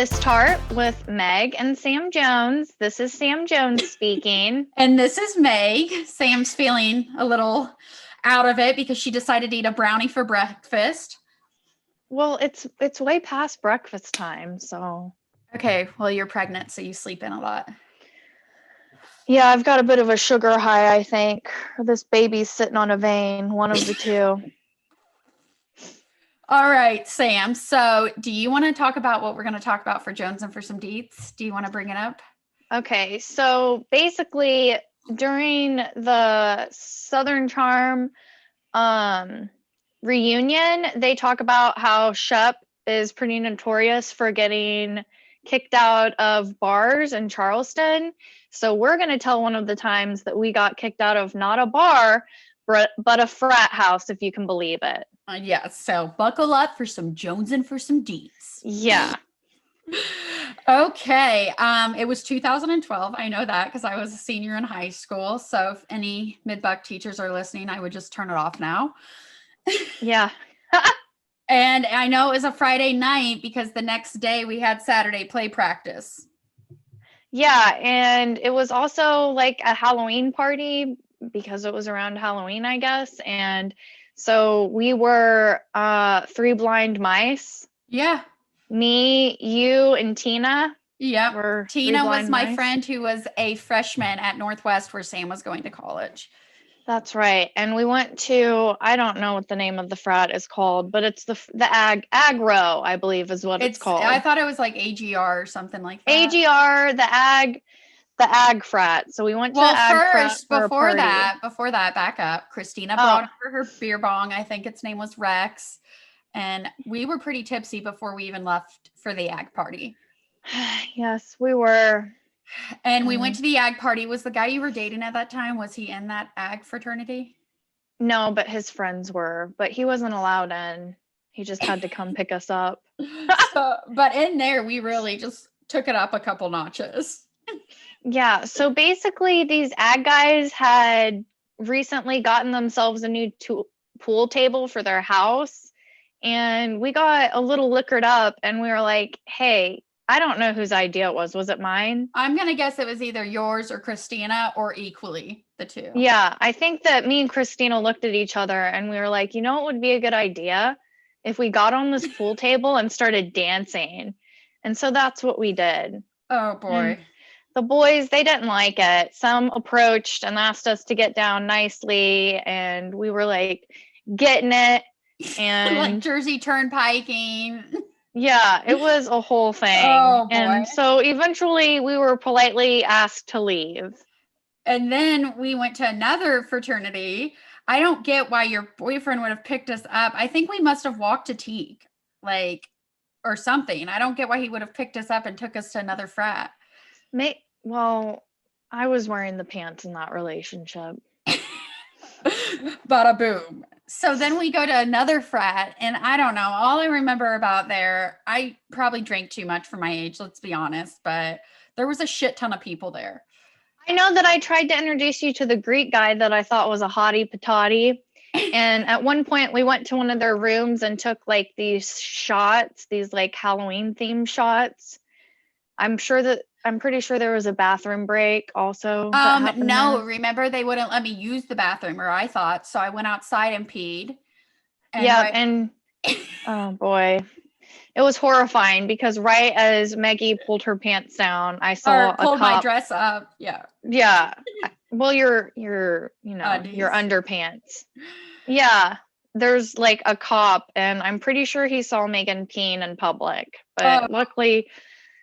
is Tart with Meg and Sam Jones. This is Sam Jones speaking. And this is Meg. Sam's feeling a little out of it because she decided to eat a brownie for breakfast. Well, it's way past breakfast time, so. Okay, well, you're pregnant, so you sleep in a lot. Yeah, I've got a bit of a sugar high, I think. Or this baby's sitting on a vein, one of the two. All right, Sam. So do you want to talk about what we're going to talk about for Jones and for some deets? Do you want to bring it up? Okay, so basically during the Southern Charm reunion, they talk about how Shep is pretty notorious for getting kicked out of bars in Charleston. So we're going to tell one of the times that we got kicked out of not a bar, but a frat house, if you can believe it. Yeah, so buckle up for some Jones and for some deets. Yeah. Okay. It was 2012. I know that because I was a senior in high school. So if any mid-buck teachers are listening, I would just turn it off now. Yeah. And I know it was a Friday night because the next day we had Saturday play practice. Yeah, and it was also like a Halloween party because it was around Halloween, I guess. And so we were three blind mice. Yeah. Me, you, and Tina. Yep. Tina was my friend who was a freshman at Northwest where Sam was going to college. That's right. And we went to, I don't know what the name of the frat is called, but it's the agro, I believe is what it's called. I thought it was like AGR or something like that. AGR, the ag frat. So we went to ag frat for before that, back up. Christina brought over her beer bong. I think its name was Rex. And we were pretty tipsy before we even left for the ag party. Yes, we were. And we went to the ag party. Was the guy you were dating at that time, was he in that ag fraternity? No, but his friends were. But he wasn't allowed in. He just had to come pick us up. But in there, we really just took it up a couple notches. Yeah, so basically these ag guys had recently gotten themselves a new pool table for their house. And we got a little liquored up and we were like, hey, I don't know whose idea it was. Was it mine? I'm going to guess it was either yours or Christina or equally the two. Yeah, I think that me and Christina looked at each other and we were like, you know what would be a good idea? If we got on this pool table and started dancing. And so that's what we did. Oh, boy. And the boys, they didn't like it. Some approached and asked us to get down nicely. And we were like getting it. And like Jersey turnpiking. Yeah, it was a whole thing. Oh, boy. And so eventually we were politely asked to leave. And then we went to another fraternity. I don't get why your boyfriend would have picked us up. I think we must have walked to Teague, or something. I don't get why he would have picked us up and took us to another frat. Well, I was wearing the pants in that relationship. Bada boom. So then we go to another frat, and I don't know. All I remember about there, I probably drank too much for my age, let's be honest, but there was a shit ton of people there. I know that I tried to introduce you to the Greek guy that I thought was a hottie patati. And at one point we went to one of their rooms and took like these shots, these like Halloween themed shots. I'm pretty sure there was a bathroom break also. No, remember they wouldn't let me use the bathroom, or I thought, so I went outside and peed. And oh boy. It was horrifying because right as Maggie pulled her pants down, I saw a cop. My dress up. Yeah. Yeah. Well, your underpants. Yeah. There's like a cop, and I'm pretty sure he saw Megan peeing in public, but luckily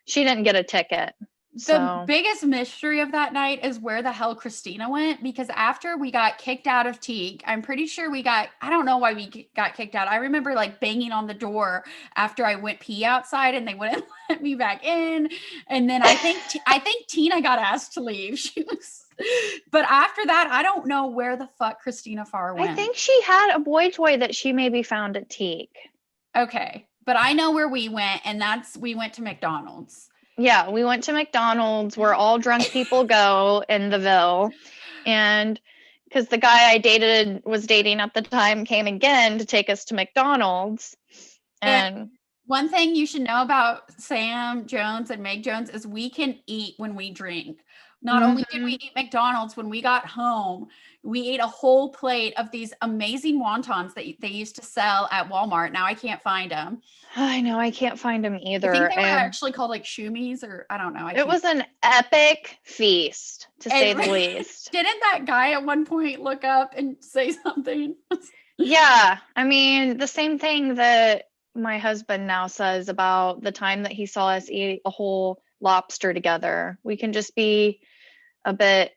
she didn't get a ticket. The biggest mystery of that night is where the hell Christina went, because after we got kicked out of Teague, I'm pretty sure I don't know why we got kicked out. I remember like banging on the door after I went pee outside and they wouldn't let me back in. And then I think Tina got asked to leave. But after that, I don't know where the fuck Christina Farr went. I think she had a boy toy that she maybe found at Teague. Okay. But I know where we went, and we went to McDonald's. Yeah, we went to McDonald's where all drunk people go in the Ville. And because the guy I was dating at the time came again to take us to McDonald's. And One thing you should know about Sam Jones and Meg Jones is we can eat when we drink. Not only did we Mhm. eat McDonald's, when we got home, we ate a whole plate of these amazing wontons that they used to sell at Walmart. Now I can't find them. I know, I can't find them I think either. they were And actually called like Shumis, or I don't know. I it can't. was an epic feast, to say And the least. didn't that guy at one point look up and say something? Yeah, I mean, the same thing that my husband now says about the time that he saw us eat a whole lobster together. We can just be a bit,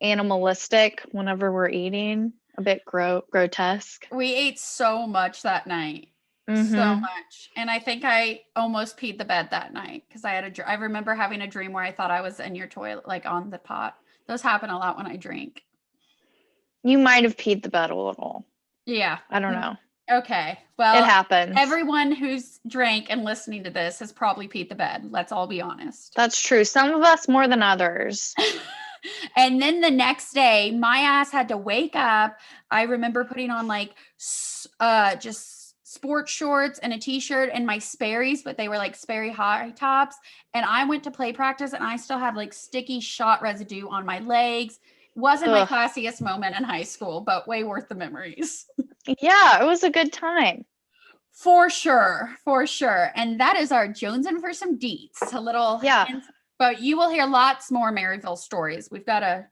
animalistic whenever we're eating, a bit grotesque. We ate so much that night. So Mm-hmm. much. And I think I almost peed the bed that night because I remember having a dream where I thought I was in your toilet, like on the pot. Those happen a lot when I drink. You might have peed the bed a little. Yeah. I don't know. Okay. It Well, happens. everyone who's drank and listening to this has probably peed the bed. Let's all be honest. That's true. Some of us more than others. And then the next day, my ass had to wake up. I remember putting on like just sports shorts and a t-shirt and my Sperry's, but they were like Sperry high tops. And I went to play practice and I still had like sticky shot residue on my legs. Wasn't my Ugh. classiest moment in high school, but way worth the memories. Yeah, it was a good time. For sure, for sure. And that is our Jonesing for some deets. A little, Yeah. but you will hear lots more Maryville stories. We've got a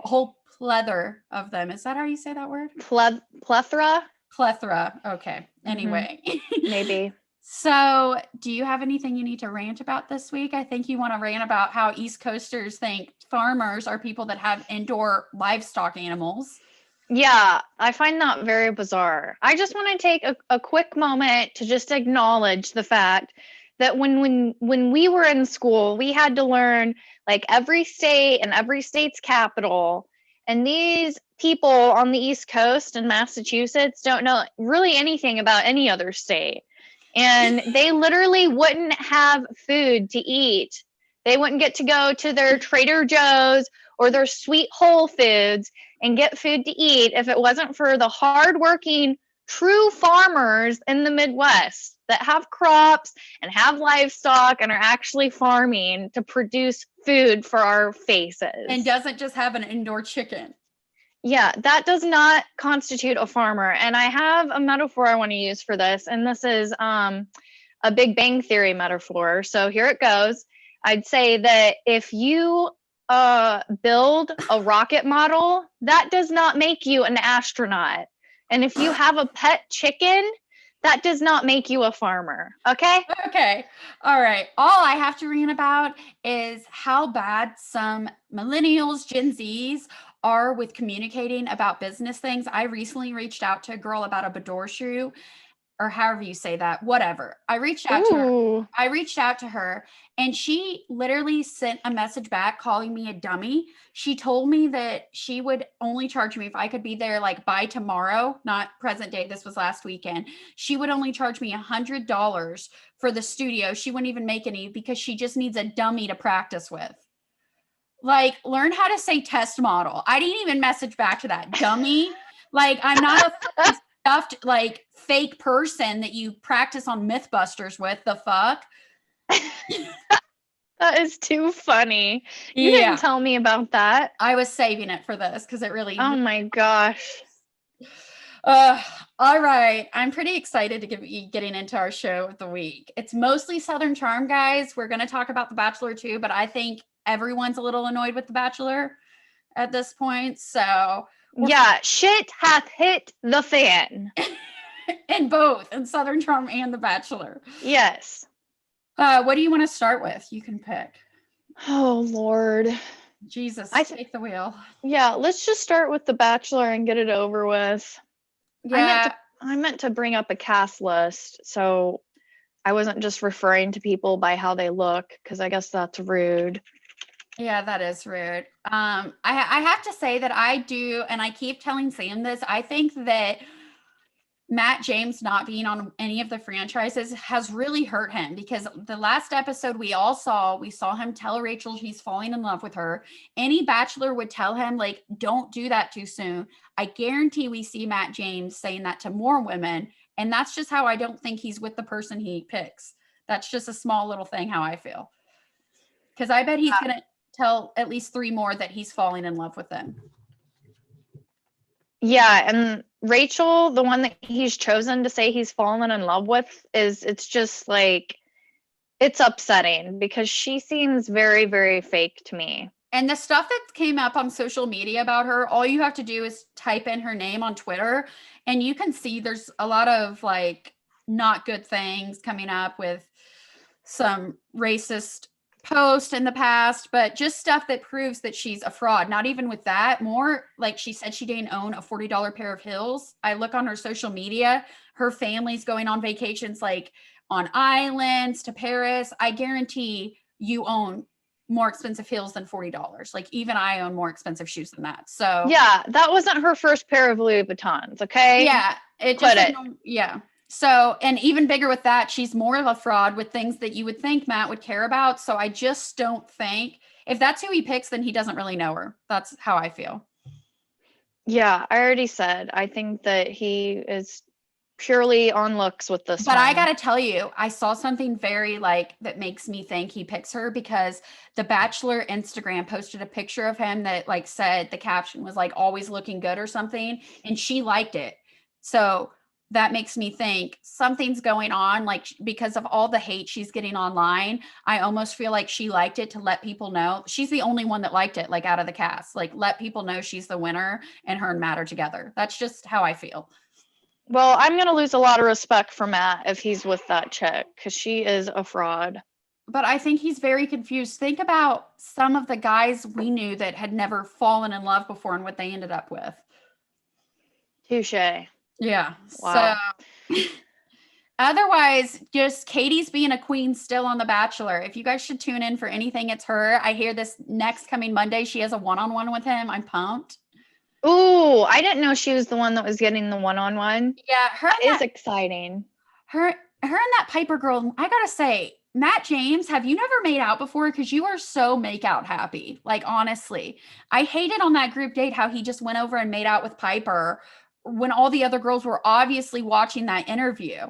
whole plethora of them. Is that how you say that word? Plethora? Plethora. Okay. Anyway. Maybe. So, do you have anything you need to rant about this week? I think you want to rant about how East Coasters think farmers are people that have indoor livestock animals. Yeah, I find that very bizarre. I just want to take a quick moment to just acknowledge the fact that when we were in school, we had to learn like every state and every state's capital. And these people on the East Coast and Massachusetts don't know really anything about any other state. And they literally wouldn't have food to eat. They wouldn't get to go to their Trader Joe's or their Sweet Whole Foods and get food to eat if it wasn't for the hardworking, true farmers in the Midwest that have crops and have livestock and are actually farming to produce food for our faces. And doesn't just have an indoor chicken. Yeah, that does not constitute a farmer. And I have a metaphor I want to use for this, and this is a Big Bang Theory metaphor. So here it goes. I'd say that if you build a rocket model, that does not make you an astronaut. And if you have a pet chicken, that does not make you a farmer. Okay? Okay. All right. All I have to rant about is how bad some millennials, Gen Zs are with communicating about business things. I recently reached out to a girl about a Bador shoe, or however you say that, whatever. I reached out to her and she literally sent a message back calling me a dummy. She told me that she would only charge me if I could be there like by tomorrow, not present day. This was last weekend. She would only charge me $100 for the studio. She wouldn't even make any because she just needs a dummy to practice with. Like, learn how to say test model. I didn't even message back to that dummy. Like, I'm not a stuffed like fake person that you practice on Mythbusters with. The fuck? That is too funny. You didn't tell me about that. I was saving it for this because it really. Oh my gosh. All right. I'm pretty excited to be getting into our show of the week. It's mostly Southern Charm, guys. We're going to talk about The Bachelor too, but I think everyone's a little annoyed with The Bachelor at this point. So yeah, shit hath hit the fan. In both, in Southern Charm and The Bachelor. Yes. What do you want to start with? You can pick. Oh, Lord. Jesus, take the wheel. Yeah, let's just start with The Bachelor and get it over with. Yeah. I meant to bring up a cast list, so I wasn't just referring to people by how they look, because I guess that's rude. Yeah, that is rude. I have to say that I do, and I keep telling Sam this, I think that Matt James not being on any of the franchises has really hurt him, because the last episode we saw him tell Rachel he's falling in love with her. Any bachelor would tell him, like, don't do that too soon. I guarantee we see Matt James saying that to more women, And that's just how I don't think he's with the person he picks. That's just a small little thing how I feel. Because I bet he's going to tell at least 3 more that he's falling in love with them. Yeah, and Rachel, the one that he's chosen to say he's fallen in love with, it's just like, it's upsetting because she seems very, very fake to me. And the stuff that came up on social media about her, all you have to do is type in her name on Twitter, and you can see there's a lot of like not good things coming up with some racist post in the past, but just stuff that proves that she's a fraud. Not even with that, more like she said she didn't own a $40 pair of heels. I look on her social media, her family's going on vacations like on islands to Paris. I guarantee you own more expensive heels than $40. Like even I own more expensive shoes than that. So yeah, that wasn't her first pair of Louis Vuittons, okay? Yeah, it just yeah. So, and even bigger with that, she's more of a fraud with things that you would think Matt would care about. So I just don't think if that's who he picks, then he doesn't really know her. That's how I feel. Yeah, I already said I think that he is purely on looks with this But one. I got to tell you, I saw something very like that makes me think he picks her because the Bachelor Instagram posted a picture of him that like said the caption was like always looking good or something, and she liked it. So that makes me think something's going on, like because of all the hate she's getting online. I almost feel like she liked it to let people know she's the only one that liked it, like out of the cast, like let people know she's the winner and her and Matt are together. That's just how I feel. Well, I'm going to lose a lot of respect for Matt if he's with that chick because she is a fraud. But I think he's very confused. Think about some of the guys we knew that had never fallen in love before and what they ended up with. Touche. Yeah. Wow. So otherwise, just Katie's being a queen still on The Bachelor. If you guys should tune in for anything, it's her. I hear this next coming Monday, she has a one-on-one with him. I'm pumped. Ooh, I didn't know she was the one that was getting the one-on-one. Yeah, that is exciting. Her and that Piper girl, I gotta say, Matt James, have you never made out before? Because you are so make out happy. Like, honestly, I hated on that group date how he just went over and made out with Piper when all the other girls were obviously watching that interview.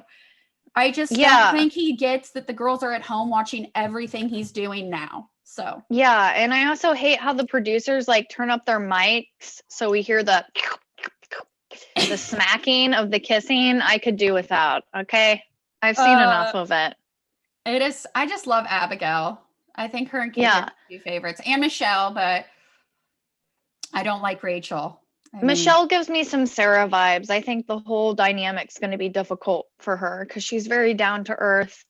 I just don't think he gets that the girls are at home watching everything he's doing now. So, yeah. And I also hate how the producers like turn up their mics so we hear the smacking of the kissing. I could do without. Okay. I've seen enough of it. It is. I just love Abigail. I think her and Kate are two favorites, and Michelle, but I don't like Rachel. Michelle gives me some Sarah vibes. I think the whole dynamic's going to be difficult for her because she's very down to earth.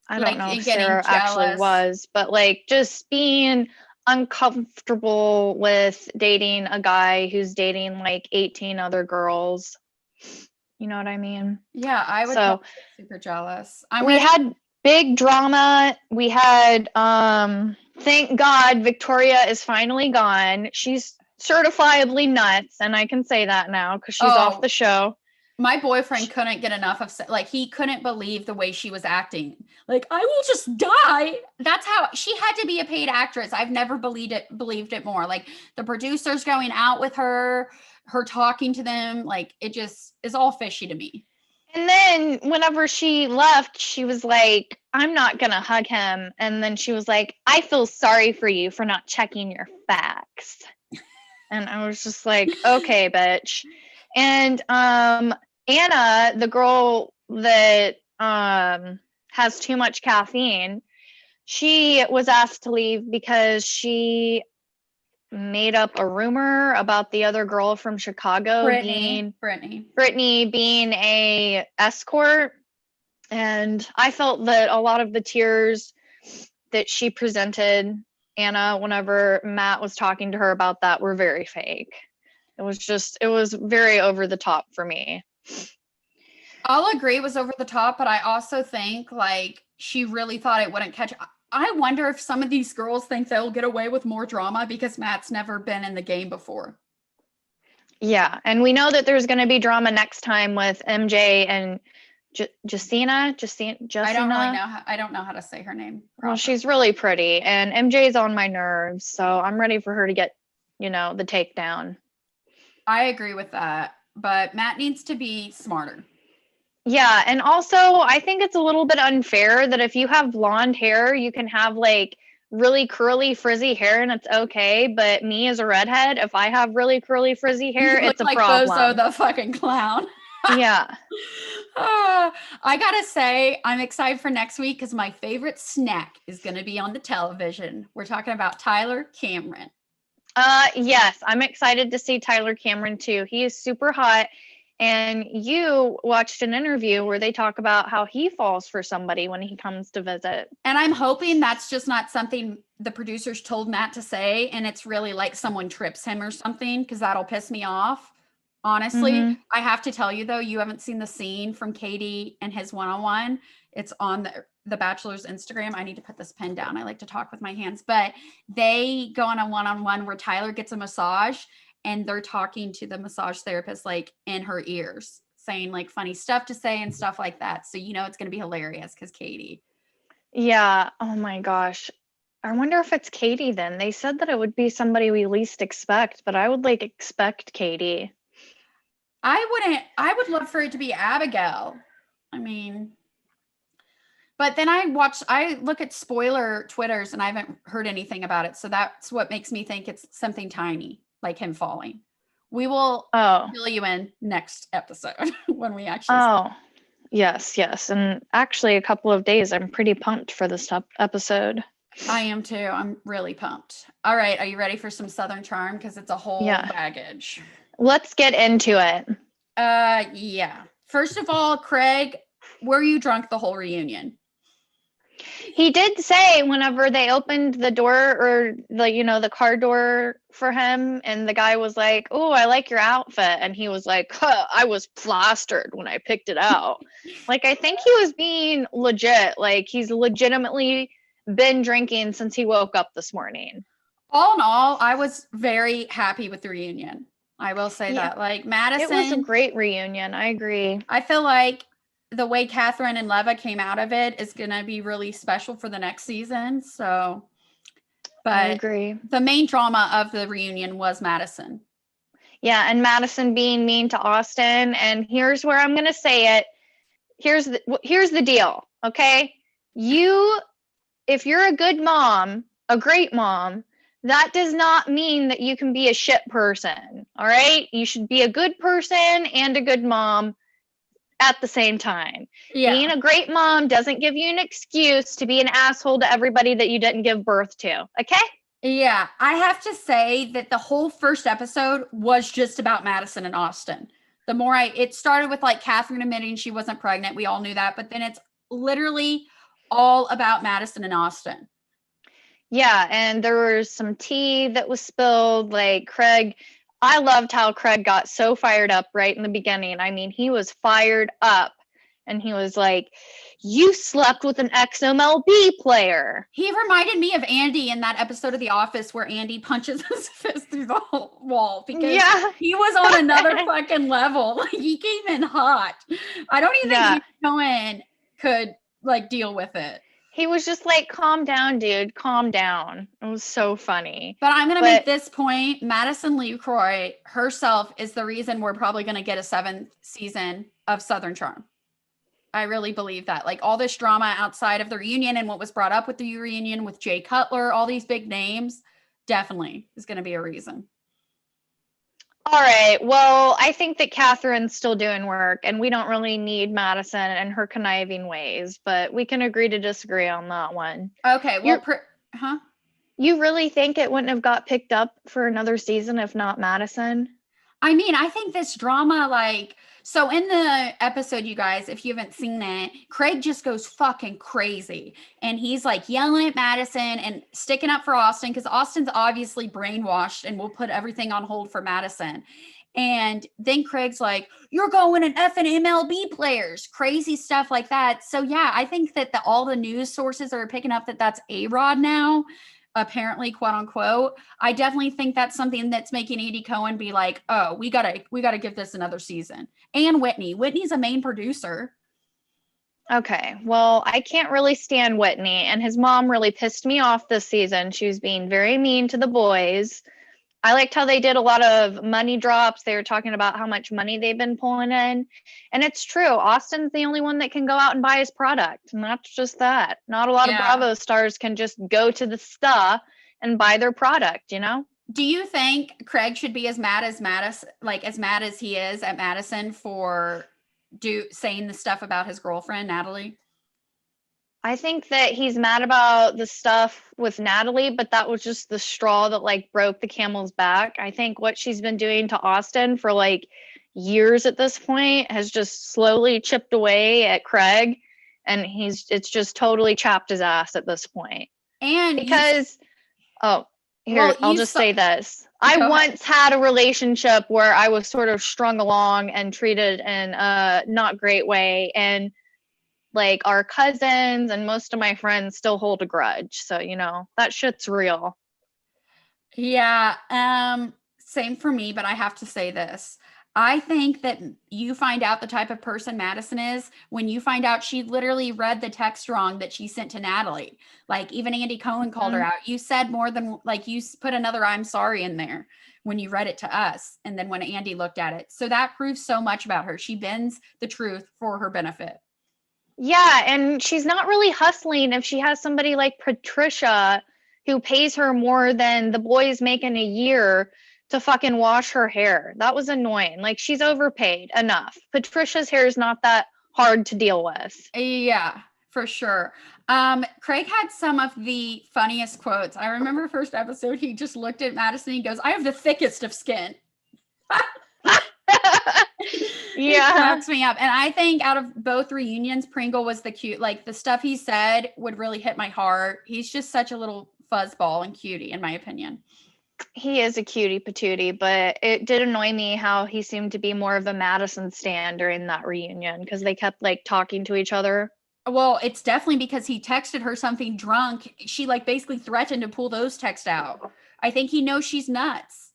I don't know if Sarah actually was, but like just being uncomfortable with dating a guy who's dating like 18 other girls. You know what I mean? Yeah, I would be super jealous. We had big drama. We had thank God Victoria is finally gone. She's certifiably nuts, and I can say that now because she's off the show. My boyfriend couldn't get enough of, like, he couldn't believe the way she was acting. Like, I will just die. That's how she had to be a paid actress. I've never believed it more. Like the producers going out with her talking to them, like it just is all fishy to me. And then whenever she left, she was like, I'm not going to hug him. And then she was like, I feel sorry for you for not checking your facts. And I was just like, okay, bitch. And Anna, the girl that has too much caffeine, she was asked to leave because she made up a rumor about the other girl from Chicago Brittany being a escort. And I felt that a lot of the tears that she presented Anna whenever Matt was talking to her about that were very fake. It was very over the top for me. I'll agree it was over the top, but I also think like she really thought it wouldn't catch. I wonder if some of these girls think they'll get away with more drama because Matt's never been in the game before. Yeah, and we know that there's going to be drama next time with MJ and Justina. I don't really know. I don't know how to say her name. Well, she's really pretty, and MJ's on my nerves, so I'm ready for her to get, the takedown. I agree with that, but Matt needs to be smarter. Yeah, and also I think it's a little bit unfair that if you have blonde hair, you can have like really curly frizzy hair and it's okay, but me as a redhead, if I have really curly frizzy You hair, look it's a like Bozo problem. the fucking clown. Yeah. I gotta say, I'm excited for next week because my favorite snack is gonna be on the television. We're talking about Tyler Cameron. Yes, I'm excited to see Tyler Cameron too. He is super hot. And you watched an interview where they talk about how he falls for somebody when he comes to visit. And I'm hoping that's just not something the producers told Matt to say, and it's really like someone trips him or something, because that'll piss me off. Honestly, Mm-hmm. I have to tell you though, you haven't seen the scene from Katie and his one-on-one. It's on the Bachelor's Instagram. I need to put this pen down. I like to talk with my hands, but they go on a one-on-one where Tyler gets a massage and they're talking to the massage therapist like in her ears, saying like funny stuff to say and stuff like that. So you know it's going to be hilarious because Katie. Yeah. Oh my gosh. I wonder if it's Katie then. They said that it would be somebody we least expect, but I would like expect Katie. I would love for it to be Abigail. I mean, but then I look at spoiler Twitters and I haven't heard anything about it. So that's what makes me think it's something tiny, like him falling. We will Oh. fill you in next episode when we actually. Oh. Yes, yes. And actually a couple of days I'm pretty pumped for this episode. I am too. I'm really pumped. All right. Are you ready for some Southern Charm? Because it's a whole Yeah. baggage. Let's get into it. Yeah. First of all, Craig, were you drunk the whole reunion? He did say whenever they opened the door or the car door for him, and the guy was like, "Oh, I like your outfit," and he was like, huh, "I was plastered when I picked it out." Like, I think he was being legit. Like, he's legitimately been drinking since he woke up this morning. All in all, I was very happy with the reunion. I will say Yeah, that. Like it was a Madison, great reunion. I agree. I feel like the way Catherine and Leva came out of it is going to be really special for the next season. So, I but agree. the main drama of the reunion was Madison. Yeah, and Madison being mean to Austin. And here's where I'm going to say it. Here's the deal, okay? If you're a good mom, a great mom, that does not mean that you can be a shit person, all right? You should be a good person and a good mom at the same time. Yeah. Being a great mom doesn't give you an excuse to be an asshole to everybody that you didn't give birth to, okay? Yeah. I have to say that the whole first episode was just about Madison and Austin. It started with like Catherine admitting she wasn't pregnant. We all knew that. But then it's literally all about Madison and Austin. Yeah, and there was some tea that was spilled. Like Craig, I loved how Craig got so fired up right in the beginning. I mean, he was fired up and he was like, "You slept with an ex-MLB player." He reminded me of Andy in that episode of The Office where Andy punches his fist through the wall because Yeah. he was on another fucking level. Like he came in hot. I don't even think Cohen could like deal with it. He was just like, "Calm down, dude. Calm down." It was so funny. But I'm going to make this point. Madison LeCroy herself is the reason we're probably going to get a 7th season of Southern Charm. I really believe that. Like all this drama outside of the reunion and what was brought up with the reunion with Jay Cutler, all these big names, definitely is going to be a reason. All right. Well, I think that Catherine's still doing work, and we don't really need Madison and her conniving ways, but we can agree to disagree on that one. Okay. Well, You really think it wouldn't have got picked up for another season if not Madison? I mean, I think this drama, so in the episode, you guys, if you haven't seen it, Craig just goes fucking crazy. And he's like yelling at Madison and sticking up for Austin because Austin's obviously brainwashed and will put everything on hold for Madison. And then Craig's like, "You're going and effing MLB players," crazy stuff like that. So yeah, I think that all the news sources are picking up that that's A-Rod now, apparently, quote unquote. I definitely think that's something that's making Andy Cohen be like, "Oh, we gotta give this another season." And Whitney's a main producer. Okay, well, I can't really stand Whitney, and his mom really pissed me off this season. She was being very mean to the boys. I liked how they did a lot of money drops. They were talking about how much money they've been pulling in. And it's true. Austin's the only one that can go out and buy his product. And that's just that. Not a lot of Yeah. Bravo stars can just go to the sta and buy their product, you know? Do you think Craig should be as mad as Madison, like as mad as he is at Madison for saying the stuff about his girlfriend, Natalie? I think that he's mad about the stuff with Natalie, but that was just the straw that like broke the camel's back. I think what she's been doing to Austin for like years at this point has just slowly chipped away at Craig, and it's just totally chapped his ass at this point. And Because here, I'll just say this. I Go ahead. once had a relationship where I was sort of strung along and treated in a not great way, and like our cousins and most of my friends still hold a grudge. So, you know, that shit's real. Yeah, same for me, but I have to say this. I think that you find out the type of person Madison is when you find out she literally read the text wrong that she sent to Natalie. Like even Andy Cohen called her out. You said more than like you put another I'm sorry in there when you read it to us and then when Andy looked at it. So that proves so much about her. She bends the truth for her benefit. Yeah, and she's not really hustling if she has somebody like Patricia who pays her more than the boys make in a year to fucking wash her hair. That was annoying. Like she's overpaid enough. Patricia's hair is not that hard to deal with. Yeah, for sure. Craig had some of the funniest quotes. I remember first episode, he just looked at Madison and he goes, I have the thickest of skin. Yeah. It cracks me up. And I think out of both reunions, Pringle was the cute. Like the stuff he said would really hit my heart. He's just such a little fuzzball and cutie, in my opinion. He is a cutie patootie, but it did annoy me how he seemed to be more of a Madison stan during that reunion because they kept like talking to each other. Well, it's definitely because he texted her something drunk. She like basically threatened to pull those texts out. I think he knows she's nuts.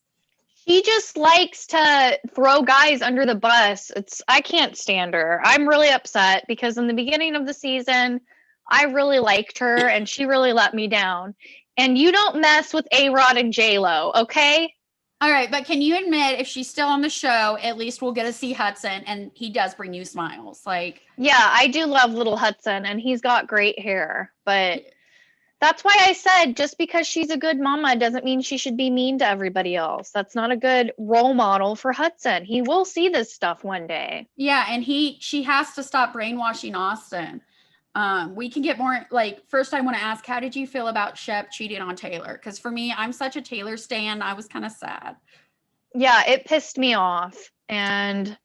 He just likes to throw guys under the bus. I can't stand her. I'm really upset because in the beginning of the season, I really liked her and she really let me down. And you don't mess with A-Rod and J-Lo, okay? All right, but can you admit if she's still on the show, at least we'll get to see Hudson and he does bring you smiles. Like, yeah, I do love little Hudson and he's got great hair, but that's why I said just because she's a good mama doesn't mean she should be mean to everybody else. That's not a good role model for Hudson. He will see this stuff one day. yeah, and she has to stop brainwashing Austin. We can get more like first I want to ask, how did you feel about Shep cheating on Taylor? Because for me, I'm such a Taylor stan. I was kind of sad. Yeah, it pissed me off. And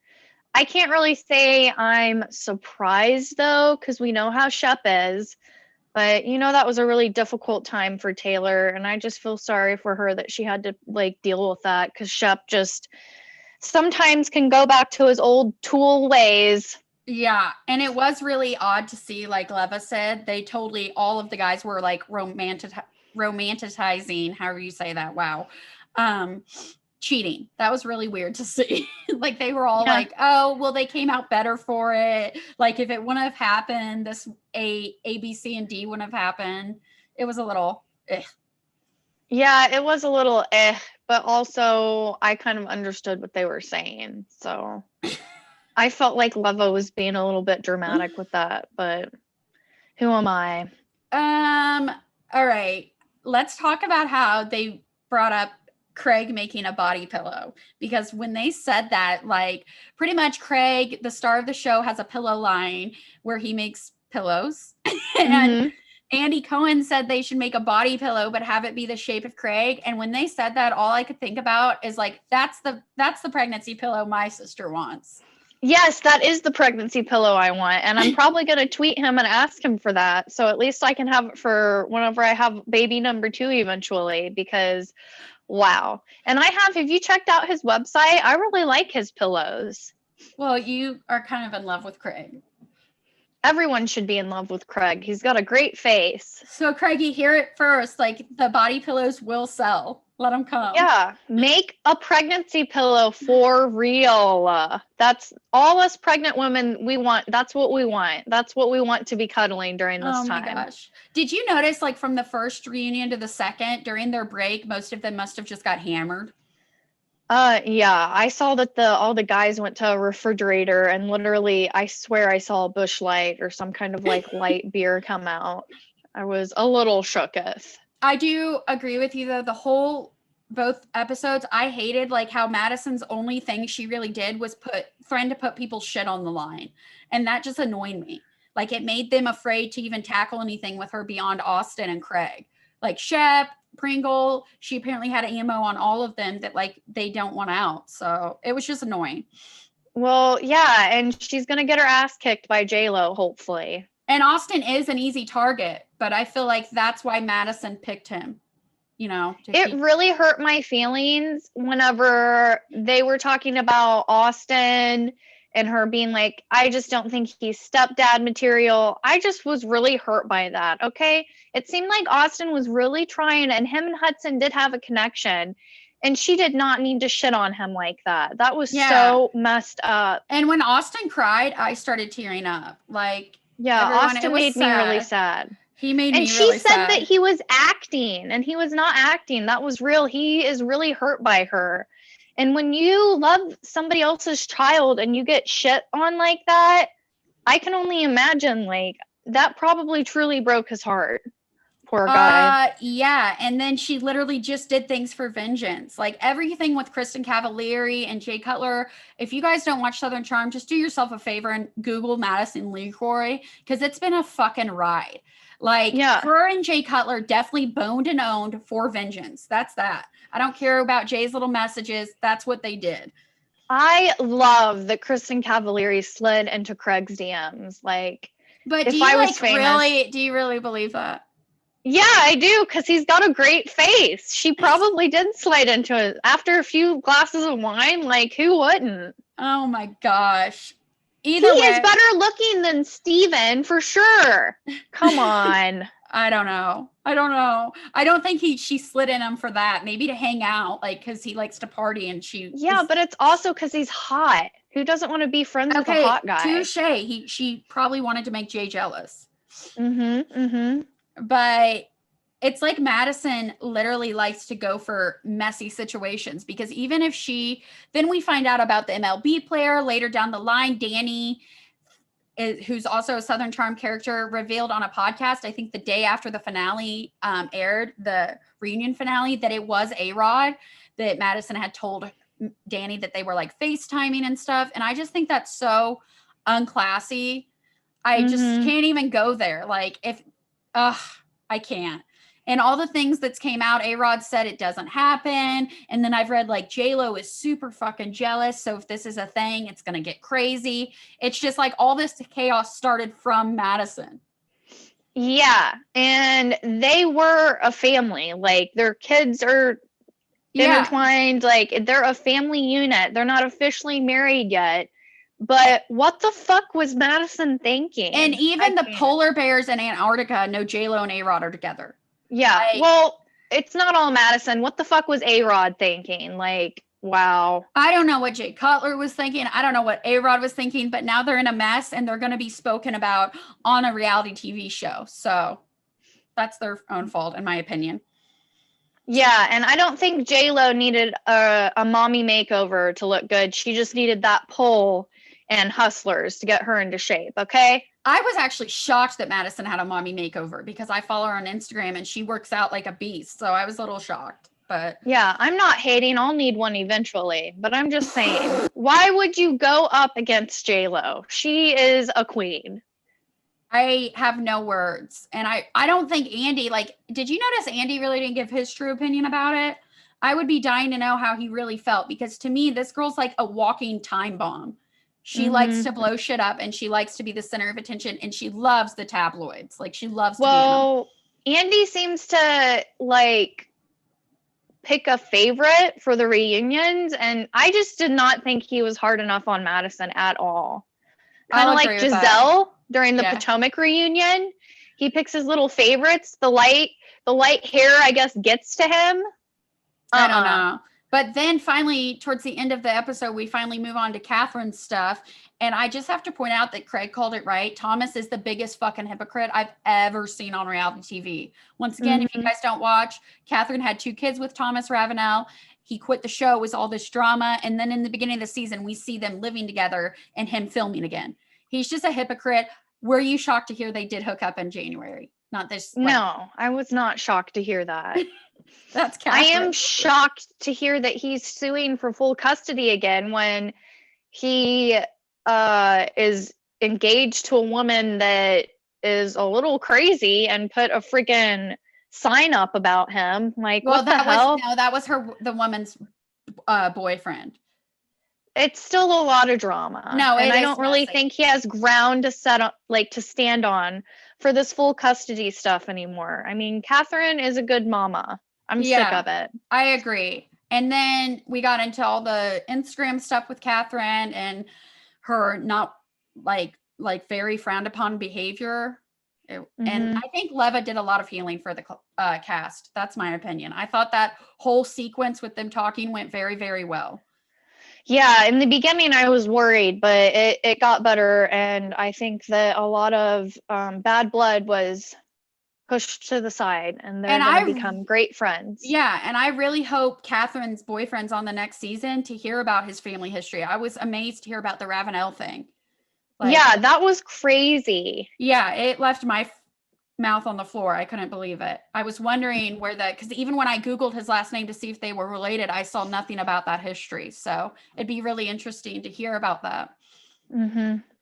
I can't really say I'm surprised though, because we know how Shep is. But you know, that was a really difficult time for Taylor. And I just feel sorry for her that she had to like deal with that because Shep just sometimes can go back to his old tool ways. Yeah, and it was really odd to see, like Leva said, they totally all of the guys were like romanticizing, however you say that. Wow. Cheating. That was really weird to see. Like they were all like, oh, well, they came out better for it. Like if it wouldn't have happened, this A, B, C, and D wouldn't have happened. It was a little Yeah, it was a little but also I kind of understood what they were saying. So I felt like Leva was being a little bit dramatic with that, but who am I? All right. Let's talk about how they brought up Craig making a body pillow because when they said that, like pretty much Craig, the star of the show, has a pillow line where he makes pillows. And Andy Cohen said they should make a body pillow but have it be the shape of Craig. And when they said that, all I could think about is like that's the pregnancy pillow my sister wants. Yes, that is the pregnancy pillow I want. And I'm probably going to tweet him and ask him for that. So at least I can have it for whenever I have baby number 2 eventually, because wow. And have you checked out his website? I really like his pillows. Well, you are kind of in love with Craig. Everyone should be in love with Craig. He's got a great face. So Craigie, hear it first. Like the body pillows will sell. Let them come. Yeah, make a pregnancy pillow for real. That's all us pregnant women we want. That's what we want. That's what we want to be cuddling during this Oh my time. gosh. Did you notice, like, from the first reunion to the second, during their break, most of them must have just got hammered? Yeah, I saw that all the guys went to a refrigerator and literally, I swear I saw a Bush Light or some kind of like light beer come out. I was a little shooketh. I do agree with you, though. Both episodes, I hated like how Madison's only thing she really did was threaten to put people's shit on the line. And that just annoyed me. Like, it made them afraid to even tackle anything with her beyond Austin and Craig. Like Shep, Pringle, she apparently had ammo on all of them that like they don't want out. So it was just annoying. Well, yeah, and she's gonna get her ass kicked by J-Lo, hopefully. And Austin is an easy target, but I feel like that's why Madison picked him. It really hurt my feelings whenever they were talking about Austin and her being like, I just don't think he's stepdad material. I just was really hurt by that. Okay. It seemed like Austin was really trying, and him and Hudson did have a connection, and she did not need to shit on him like that. That was so messed up. And when Austin cried, I started tearing up. Like, yeah, Austin made me really sad. He made me really sad. And she said that he was acting, and he was not acting. That was real. He is really hurt by her. And when you love somebody else's child and you get shit on like that, I can only imagine, like, that probably truly broke his heart. Poor guy. Yeah. And then she literally just did things for vengeance. Like, everything with Kristen Cavallari and Jay Cutler. If you guys don't watch Southern Charm, just do yourself a favor and Google Madison LeCroy, because it's been a fucking ride. Like, her and Jay Cutler definitely boned and owned for vengeance. That's that. I don't care about Jay's little messages. That's what they did. I love that Kristen Cavallari slid into Craig's DMs. Like, but do you really believe that? Yeah, I do, because he's got a great face. She probably did slide into it after a few glasses of wine. Like, who wouldn't? Oh my gosh. He is better looking than Steven, for sure. Come on. I don't know. I don't think she slid in him for that. Maybe to hang out, like, because he likes to party and she. Yeah, but it's also because he's hot. Who doesn't want to be friends with a hot guy? Touche. She probably wanted to make Jay jealous. But it's like Madison literally likes to go for messy situations, because even if then we find out about the MLB player later down the line. Danny, who's also a Southern Charm character, revealed on a podcast, I think the day after the finale aired, the reunion finale, that it was A-Rod, that Madison had told Danny that they were like FaceTiming and stuff. And I just think that's so unclassy. I just can't even go there. Like, I can't. And all the things that's came out, A-Rod said it doesn't happen. And then I've read like J-Lo is super fucking jealous. So if this is a thing, it's going to get crazy. It's just like all this chaos started from Madison. Yeah. And they were a family. Like, their kids are intertwined. Like, they're a family unit. They're not officially married yet. But what the fuck was Madison thinking? And even the polar bears in Antarctica know J-Lo and A-Rod are together. Yeah, well, it's not all Madison. What the fuck was A-Rod thinking? Like, wow. I don't know what Jay Cutler was thinking. I don't know what A-Rod was thinking, but now they're in a mess and they're going to be spoken about on a reality TV show. So that's their own fault, in my opinion. Yeah, and I don't think J-Lo needed a mommy makeover to look good. She just needed that pole and Hustlers to get her into shape, okay? I was actually shocked that Madison had a mommy makeover, because I follow her on Instagram and she works out like a beast. So I was a little shocked, but yeah, I'm not hating. I'll need one eventually, but I'm just saying, why would you go up against J-Lo? She is a queen. I have no words. And I don't think Andy, like, did you notice Andy really didn't give his true opinion about it? I would be dying to know how he really felt, because to me, this girl's like a walking time bomb. She likes to blow shit up, and she likes to be the center of attention, and she loves the tabloids. Like, she loves to be in them. Andy seems to, like, pick a favorite for the reunions, and I just did not think he was hard enough on Madison at all. Kind of like Giselle during the Potomac reunion. He picks his little favorites. The light hair, I guess, gets to him. I don't know. But then finally, towards the end of the episode, we finally move on to Catherine's stuff. And I just have to point out that Craig called it right. Thomas is the biggest fucking hypocrite I've ever seen on reality TV. Once again, if you guys don't watch, Catherine had 2 kids with Thomas Ravenel. He quit the show, it was all this drama. And then in the beginning of the season, we see them living together and him filming again. He's just a hypocrite. Were you shocked to hear they did hook up in January? Not this. No, I was not shocked to hear that. That's Catherine. I am shocked to hear that he's suing for full custody again when he is engaged to a woman that is a little crazy and put a freaking sign up about him. Like, well, what the hell? That was the woman's boyfriend. It's still a lot of drama. No, and I don't really think he has ground to set up, like, to stand on for this full custody stuff anymore. I mean, Catherine is a good mama. I'm sick of it. I agree. And then we got into all the Instagram stuff with Catherine and her not like very frowned upon behavior. And I think Leva did a lot of healing for the cast. That's my opinion. I thought that whole sequence with them talking went very, very well. Yeah, in the beginning I was worried, but it got better. And I think that a lot of bad blood was pushed to the side and they're going to become great friends. Yeah, and I really hope Catherine's boyfriend's on the next season to hear about his family history. I was amazed to hear about the Ravenel thing. Yeah, that was crazy. Yeah, it left my mouth on the floor. I couldn't believe it. I was wondering because even when I Googled his last name to see if they were related, I saw nothing about that history. So it'd be really interesting to hear about that.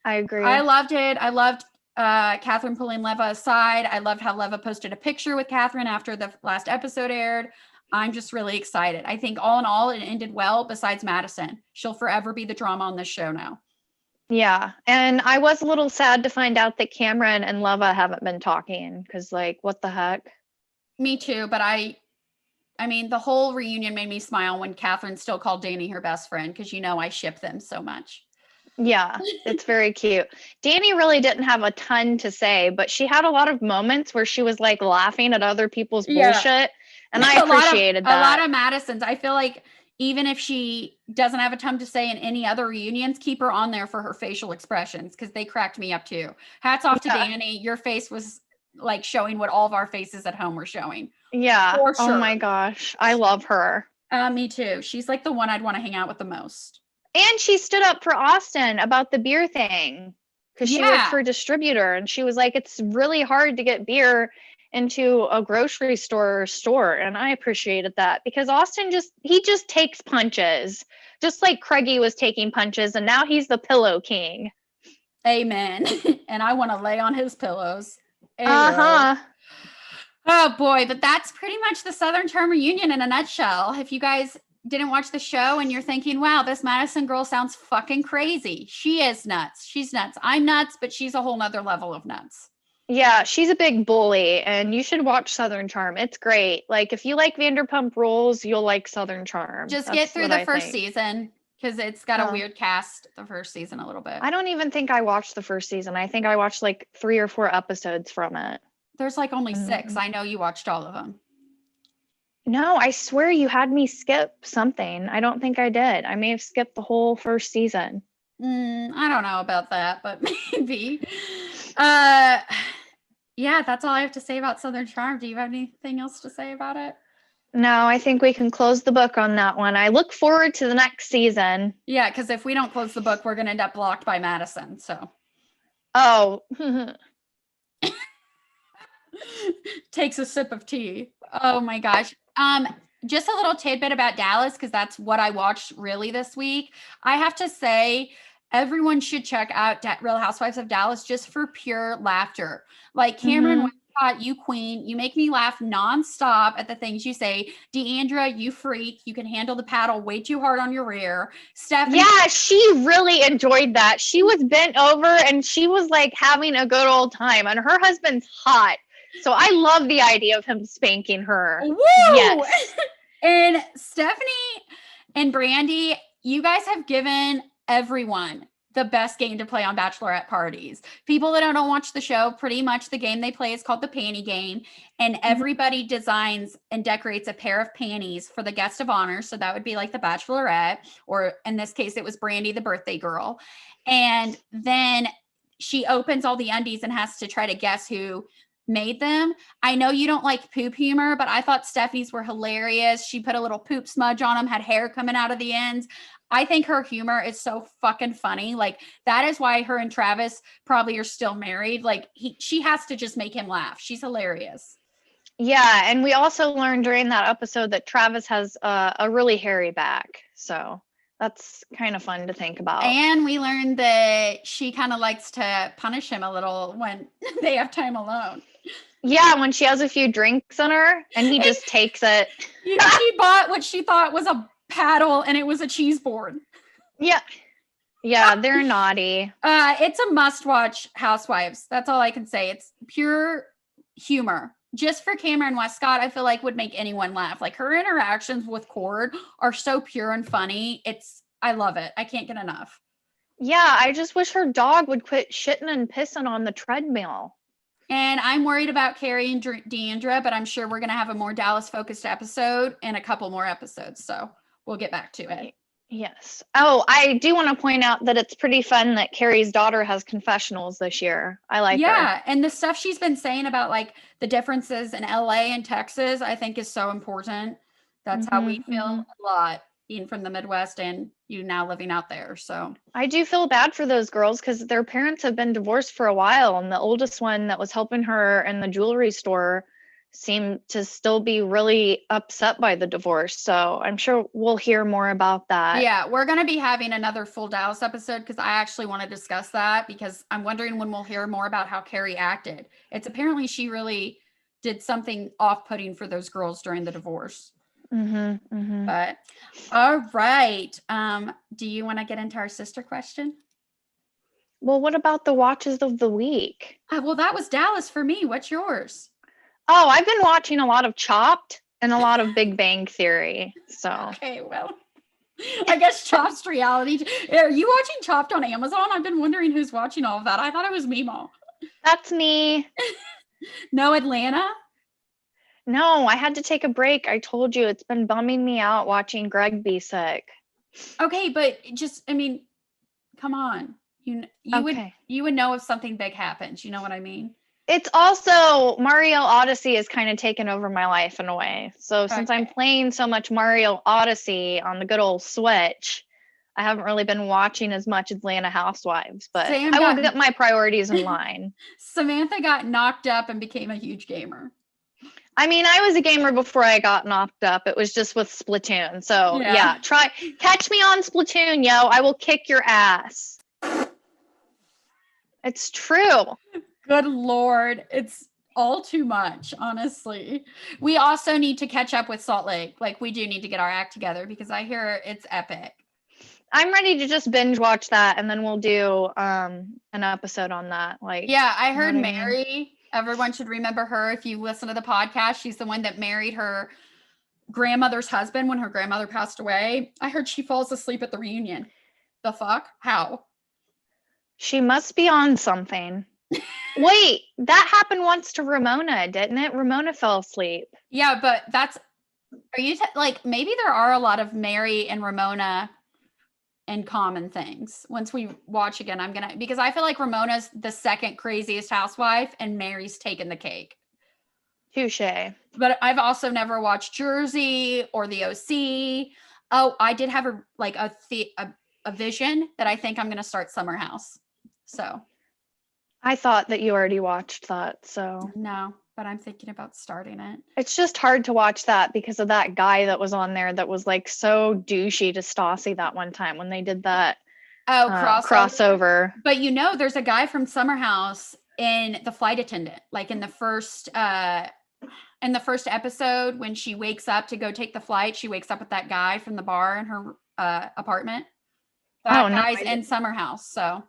I agree. I loved it. I loved Catherine pulling Leva aside. I loved how Leva posted a picture with Catherine after the last episode aired. I'm just really excited. I think all in all, it ended well besides Madison. She'll forever be the drama on this show now. Yeah. And I was a little sad to find out that Cameron and Leva haven't been talking because, like, what the heck? Me too. But I mean, the whole reunion made me smile when Catherine still called Danny her best friend because, I ship them so much. Yeah, it's very cute. Danny really didn't have a ton to say, but she had a lot of moments where she was like laughing at other people's bullshit. And I appreciated that. A lot of Madison's. I feel like even if she doesn't have a ton to say in any other reunions, keep her on there for her facial expressions because they cracked me up too. Hats off to Danny. Your face was like showing what all of our faces at home were showing. Yeah. For sure. Oh my gosh. I love her. Me too. She's like the one I'd want to hang out with the most. And she stood up for Austin about the beer thing because she worked for a distributor and she was like, it's really hard to get beer into a grocery store. And I appreciated that because Austin just takes punches, just like Craigie was taking punches. And now he's the pillow king. Amen. And I want to lay on his pillows. Oh boy. But that's pretty much the Southern Charm reunion in a nutshell. If you guys didn't watch the show and you're thinking, wow, this Madison girl sounds fucking crazy. She is nuts. She's nuts. I'm nuts, but she's a whole nother level of nuts. Yeah, she's a big bully and you should watch Southern Charm. It's great. Like if you like Vanderpump Rules, you'll like Southern Charm. Just get through the first season because it's got a weird cast the first season a little bit. I don't even think I watched the first season. I think I watched like 3 or 4 episodes from it. There's like only 6. I know you watched all of them. No, I swear you had me skip something. I don't think I did. I may have skipped the whole first season. I don't know about that, but maybe. Yeah, that's all I have to say about Southern Charm. Do you have anything else to say about it? No, I think we can close the book on that one. I look forward to the next season. Yeah, because if we don't close the book, we're going to end up blocked by Madison. So. Oh. Takes a sip of tea. Oh my gosh. Just a little tidbit about Dallas because that's what I watched really this week. I have to say, everyone should check out Real Housewives of Dallas just for pure laughter. Like Cameron Westcott, you queen, you make me laugh nonstop at the things you say. Deandra, you freak, you can handle the paddle way too hard on your rear. Stephanie, yeah, she really enjoyed that. She was bent over and she was like having a good old time, and her husband's hot. So I love the idea of him spanking her. Woo! Yes. And Stephanie and Brandy, you guys have given everyone the best game to play on bachelorette parties. People that don't watch the show, pretty much the game they play is called the panty game. And everybody designs and decorates a pair of panties for the guest of honor. So that would be like the bachelorette, or in this case, it was Brandy, the birthday girl. And then she opens all the undies and has to try to guess who made them. I know you don't like poop humor, but I thought Stephanie's were hilarious. She put a little poop smudge on them, had hair coming out of the ends. I think her humor is so fucking funny. Like, that is why her and Travis probably are still married. Like, she has to just make him laugh. She's hilarious. Yeah, and we also learned during that episode that Travis has a really hairy back. So that's kind of fun to think about. And we learned that she kind of likes to punish him a little when they have time alone. Yeah, when she has a few drinks on her and he just takes it. She bought what she thought was a paddle and it was a cheese board. Yeah, they're naughty. It's a must-watch Housewives. That's all I can say. It's pure humor. Just for Cameron Westcott, I feel like would make anyone laugh. Like, her interactions with Cord are so pure and funny. I love it. I can't get enough. Yeah, I just wish her dog would quit shitting and pissing on the treadmill. And I'm worried about Carrie and Deandra, but I'm sure we're going to have a more Dallas-focused episode and a couple more episodes. So we'll get back to it. Yes. Oh, I do want to point out that it's pretty fun that Carrie's daughter has confessionals this year. I like her. Yeah, and the stuff she's been saying about like the differences in LA and Texas, I think is so important. That's how we feel a lot, being from the Midwest and you now living out there. So I do feel bad for those girls because their parents have been divorced for a while, and the oldest one that was helping her in the jewelry store seemed to still be really upset by the divorce. So I'm sure we'll hear more about that. Yeah, we're going to be having another full Dallas episode because I actually want to discuss that, because I'm wondering when we'll hear more about how Carrie acted. It's apparently she really did something off-putting for those girls during the divorce. But all right. Do you want to get into our sister question? Well, what about the watches of the week? Well, that was Dallas for me. What's yours? Oh, I've been watching a lot of Chopped and a lot of Big Bang Theory. So okay, well, I guess Chopped's reality. Are you watching Chopped on Amazon? I've been wondering who's watching all of that. I thought it was Mimo. That's me. No Atlanta? No, I had to take a break. I told you, it's been bumming me out watching Greg be sick. Okay, but just, I mean, come on. You would know if something big happens. You know what I mean? It's also Mario Odyssey has kind of taken over my life in a way. So since I'm playing so much Mario Odyssey on the good old Switch, I haven't really been watching as much Atlanta Housewives, but I will get my priorities in line. Samantha got knocked up and became a huge gamer. I mean, I was a gamer before I got knocked up. It was just with Splatoon. So yeah, catch me on Splatoon, yo. I will kick your ass. It's true. Good Lord. It's all too much, honestly. We also need to catch up with Salt Lake. Like, we do need to get our act together because I hear it's epic. I'm ready to just binge watch that, and then we'll do an episode on that. Like, yeah, I heard Mary. Everyone should remember her. If you listen to the podcast, she's the one that married her grandmother's husband when her grandmother passed away. I heard she falls asleep at the reunion. The fuck? How? She must be on something. Wait, that happened once to Ramona, didn't it? Ramona fell asleep. Yeah, but like, maybe there are a lot of Mary and Ramona in common things. Once we watch again, because I feel like Ramona's the second craziest housewife and Mary's taken the cake. Touche. But I've also never watched Jersey or the OC. Oh, I did have a vision that I think I'm going to start Summer House. So I thought that you already watched that, so. No, but I'm thinking about starting it. It's just hard to watch that because of that guy that was on there that was like so douchey to Stassi that one time when they did that crossover. But there's a guy from Summer House in The Flight Attendant, like in the first episode when she wakes up to go take the flight, she wakes up with that guy from the bar in her apartment. That guy's in Summer House, so.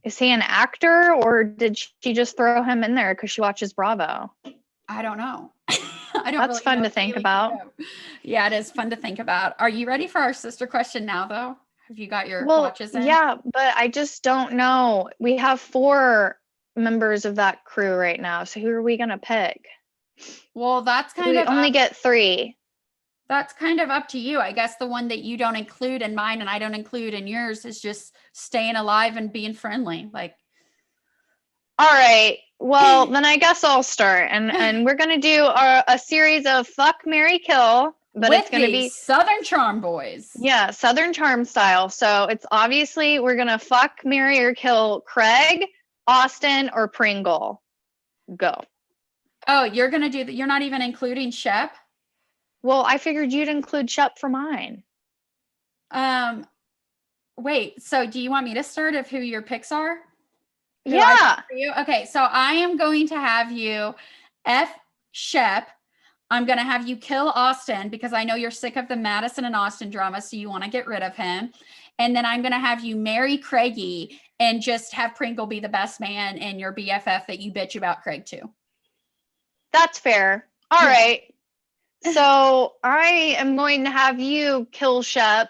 Is he an actor, or did she just throw him in there because she watches Bravo? I don't know. That's fun to think about. Yeah, it is fun to think about. Are you ready for our sister question now, though? Have you got your watches in? Yeah, but I just don't know. We have 4 members of that crew right now. So who are we going to pick? Well, We only get 3. That's kind of up to you. I guess the one that you don't include in mine and I don't include in yours is just staying alive and being friendly. Like, all right. Well, then I guess I'll start. And we're going to do a series of fuck, marry, kill. But with it's going to be Southern Charm boys. Yeah, Southern Charm style. So it's obviously we're going to fuck, marry, or kill Craig, Austin, or Pringle. Go. Oh, you're going to do that. You're not even including Shep? Well, I figured you'd include Shep for mine. Wait, so do you want me to start of who your picks are? Yeah. Okay, so I am going to have you F Shep. I'm going to have you kill Austin because I know you're sick of the Madison and Austin drama, so you want to get rid of him. And then I'm going to have you marry Craigie and just have Pringle be the best man and your BFF that you bitch about Craig to. That's fair. All right. So I am going to have you kill Shep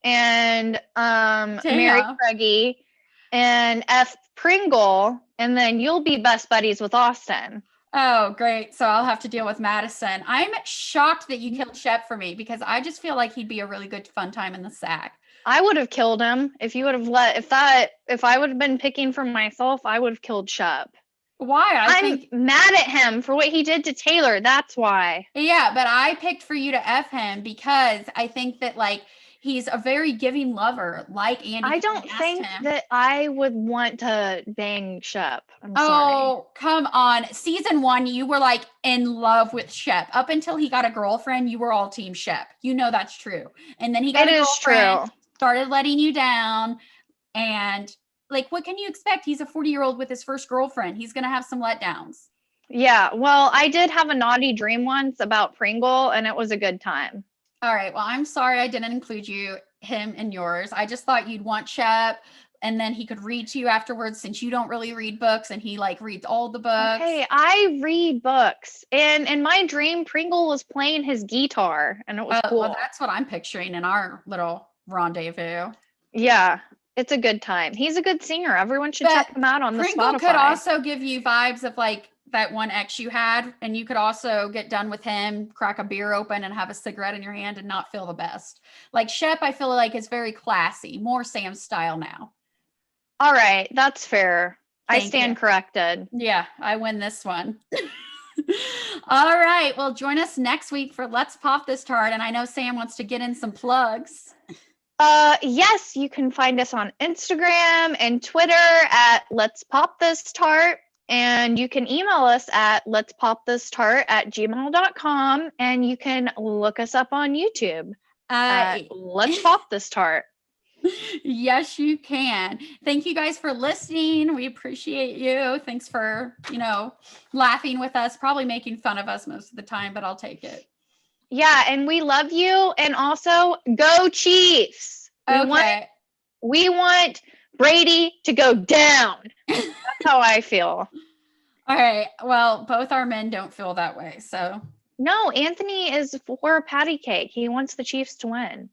and marry Craigie and F Pringle, and then you'll be best buddies with Austin. Oh, great. So I'll have to deal with Madison. I'm shocked that you killed Shep for me because I just feel like he'd be a really good fun time in the sack. I would have killed him if you would have if I would have been picking for myself, I would have killed Shep. Why? I'm mad at him for what he did to Taylor. That's why. Yeah, but I picked for you to F him because I think that like he's a very giving lover, like Andy. I don't think that I would want to bang Shep. I'm sorry. Oh, come on. Season 1, you were like in love with Shep. Up until he got a girlfriend, you were all team Shep. You know that's true. And then he got a girlfriend, started letting you down. And like, what can you expect? He's a 40-year-old with his first girlfriend. He's going to have some letdowns. Yeah, well, I did have a naughty dream once about Pringle, and it was a good time. All right. Well, I'm sorry I didn't include him in yours. I just thought you'd want Shep, and then he could read to you afterwards since you don't really read books, and he like reads all the books. Hey, I read books, and in my dream, Pringle was playing his guitar, and it was cool. Well, that's what I'm picturing in our little rendezvous. Yeah. It's a good time. He's a good singer. Everyone should check him out on the Spotify. Pringle could also give you vibes of like that one ex you had, and you could also get done with him, crack a beer open and have a cigarette in your hand and not feel the best. Like Shep, I feel like is very classy, more Sam style now. All right. That's fair. I stand corrected. Yeah, I win this one. All right. Well, join us next week for Let's Pop This Tart. And I know Sam wants to get in some plugs. Yes, you can find us on Instagram and Twitter at Let's Pop This Tart. And you can email us at letspopthistart@gmail.com. And you can look us up on YouTube at Let's Pop This Tart. Yes, you can. Thank you guys for listening. We appreciate you. Thanks for, laughing with us, probably making fun of us most of the time, but I'll take it. Yeah, and we love you. And also, go Chiefs. We want Brady to go down. That's how I feel. All right. Well, both our men don't feel that way. So no, Anthony is for patty cake. He wants the Chiefs to win.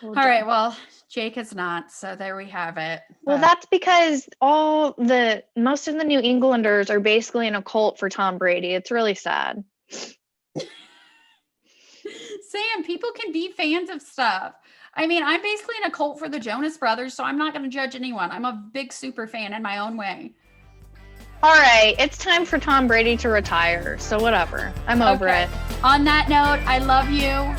All right. Well, Jake is not. So there we have it. Well, that's because most of the New Englanders are basically in a cult for Tom Brady. It's really sad. Sam, people can be fans of stuff. I mean, I'm basically in a cult for the Jonas Brothers, so I'm not going to judge anyone. I'm a big super fan in my own way. All right, it's time for Tom Brady to retire, so whatever. I'm over it. On that note, I love you,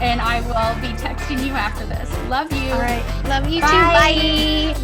and I will be texting you after this. Love you. All right, love you too. Bye.